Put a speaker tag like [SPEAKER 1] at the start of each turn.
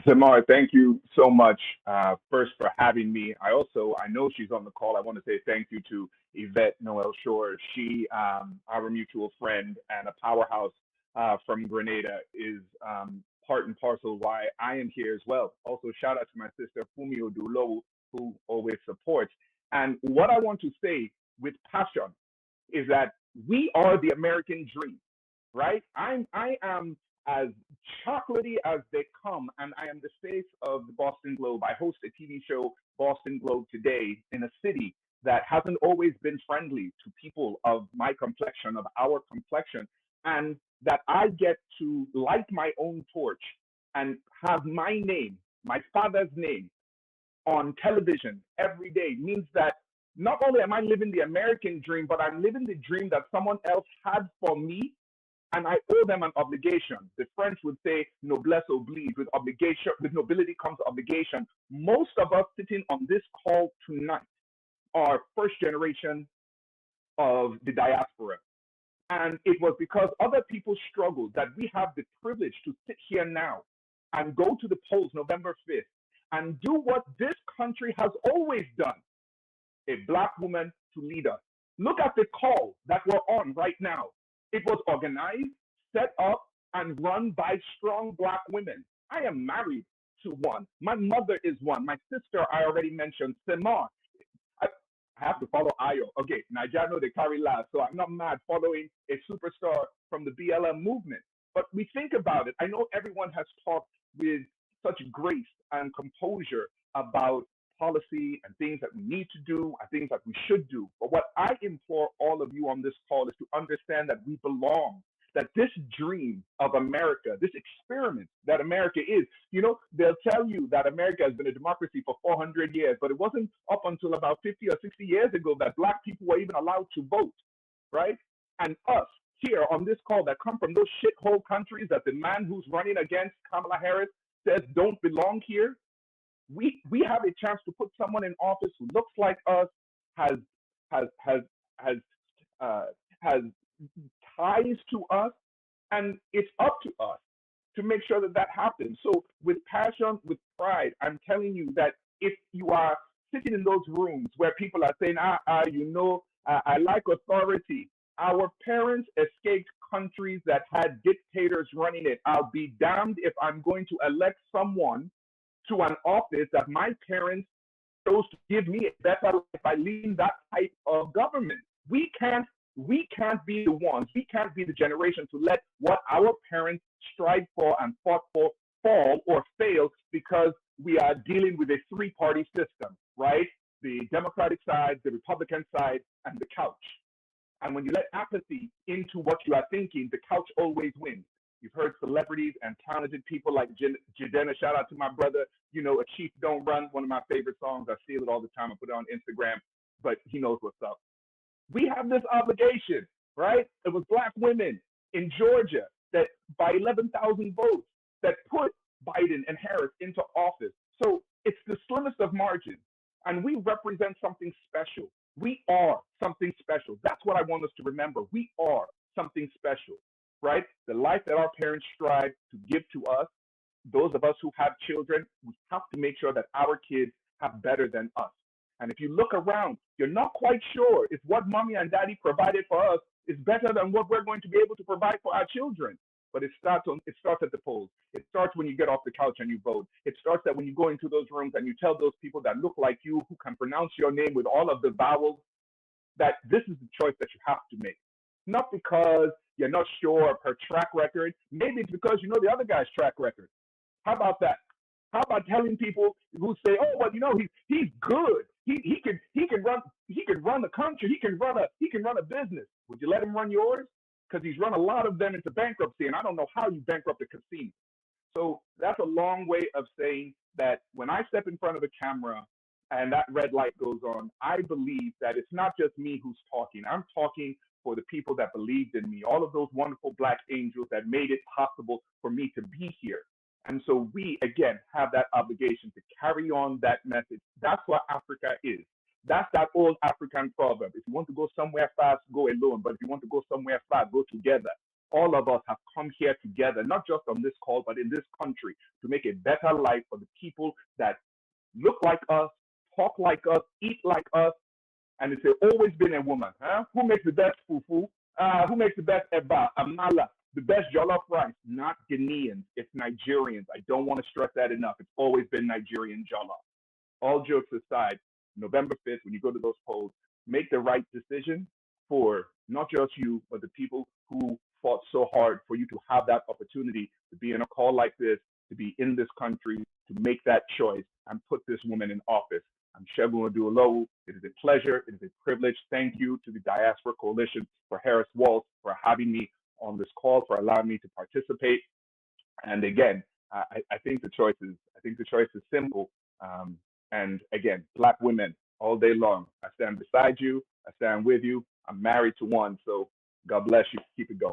[SPEAKER 1] Samar, thank you so much first for having me. I know she's on the call. I want to say thank you to Yvette Noel Shore. She, our mutual friend and a powerhouse from Grenada, is part and parcel why I am here as well. Also, shout out to my sister Fumi Oduolowu, who always supports. And what I want to say with passion is that we are the American dream, right? I am as chocolatey as they come, and I am the face of the Boston Globe. I host a TV show, Boston Globe Today, in a city that hasn't always been friendly to people of my complexion, of our complexion, and that I get to light my own torch and have my name, my father's name, on television every day means that not only am I living the American dream, but I'm living the dream that someone else had for me, and I owe them an obligation. The French would say noblesse oblige. With obligation, with nobility comes obligation. Most of us sitting on this call tonight are first generation of the diaspora. And it was because other people struggled that we have the privilege to sit here now and go to the polls November 5th and do what this country has always done, a Black woman to lead us. Look at the call that we're on right now. It was organized, set up, and run by strong Black women. I am married to one. My mother is one. My sister, I already mentioned, Semar. I, I have to follow Ayo. Okay, Nigeriano they carry last, so I'm not mad following a superstar from the BLM movement. But we think about it. I know everyone has talked with such grace and composure about policy and things that we need to do and things that we should do. But what I implore all of you on this call is to understand that we belong, that this dream of America, this experiment that America is, they'll tell you that America has been a democracy for 400 years, but it wasn't up until about 50 or 60 years ago that Black people were even allowed to vote, right? And us here on this call that come from those shithole countries that the man who's running against Kamala Harris says don't belong here, we have a chance to put someone in office who looks like us, has has has has has ties to us, and it's up to us to make sure that that happens. So with passion, with pride, I'm telling you that if you are sitting in those rooms where people are saying, I like authority. Our parents escaped countries that had dictators running it. I'll be damned if I'm going to elect someone to an office that my parents chose to give me a better life by leading that type of government. We can't be the ones, we can't be the generation to let what our parents strived for and fought for fall or fail because we are dealing with a three-party system, right? The Democratic side, the Republican side, and the couch. And when you let apathy into what you are thinking, the couch always wins. You've heard celebrities and talented people like Jadena. Shout out to my brother. A chief don't run. One of my favorite songs. I steal it all the time. I put it on Instagram, but he knows what's up. We have this obligation, right? It was Black women in Georgia that by 11,000 votes that put Biden and Harris into office. So it's the slimmest of margins, and we represent something special. We are something special. That's what I want us to remember. We are something special, right? The life that our parents strive to give to us, those of us who have children, we have to make sure that our kids have better than us. And if you look around, you're not quite sure if what mommy and daddy provided for us is better than what we're going to be able to provide for our children. But it starts at the polls. It starts when you get off the couch and you vote. It starts that when you go into those rooms and you tell those people that look like you, who can pronounce your name with all of the vowels, that this is the choice that you have to make. Not because you're not sure of her track record. Maybe it's because you know the other guy's track record. How about that? How about telling people who say, "Oh, well, he's good. He can run the country. He can run a business." Would you let him run yours? Because he's run a lot of them into bankruptcy, and I don't know how you bankrupt a casino. So that's a long way of saying that when I step in front of a camera and that red light goes on, I believe that it's not just me who's talking. I'm talking for the people that believed in me, all of those wonderful Black angels that made it possible for me to be here. And so we, again, have that obligation to carry on that message. That's what Africa is. That's that old African proverb. If you want to go somewhere fast, go alone. But if you want to go somewhere fast, go together. all of us have come here together, not just on this call, but in this country, to make a better life for the people that look like us, talk like us, eat like us, and it's always been a woman. Huh? Who makes the best fufu? Who makes the best eba, amala, the best jollof rice? Not Ghanaians, it's Nigerians. I don't want to stress that enough. It's always been Nigerian jollof. All jokes aside, November 5th, when you go to those polls, make the right decision for not just you, but the people who fought so hard for you to have that opportunity to be in a call like this, to be in this country, to make that choice and put this woman in office. I'm Segun Oduolowu. It is a pleasure. It is a privilege. Thank you to the Diaspora Coalition for Harris Walls for having me on this call, for allowing me to participate. And again, I think the choice is simple. And again, Black women all day long. I stand beside you. I stand with you. I'm married to one. So God bless you. Keep it going.